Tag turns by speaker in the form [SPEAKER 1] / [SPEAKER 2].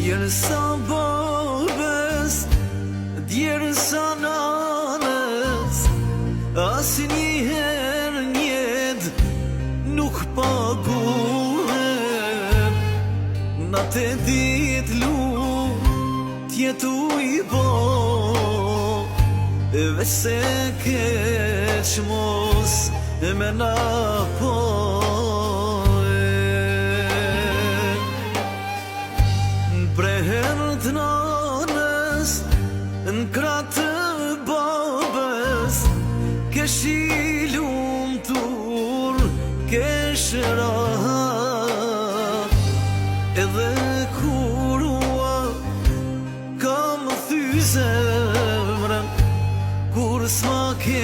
[SPEAKER 1] Djerë sa babes, djerë sa nanës, asnjëherë njet nuk paguhen. Na të dit tjetu I bo, veç se keq mos me na poen. Prehen të nanës, në kratë babës, kesh I lumtur, kesh rahat. Edhe kur ua kam thy zemrën, kur s'ma ke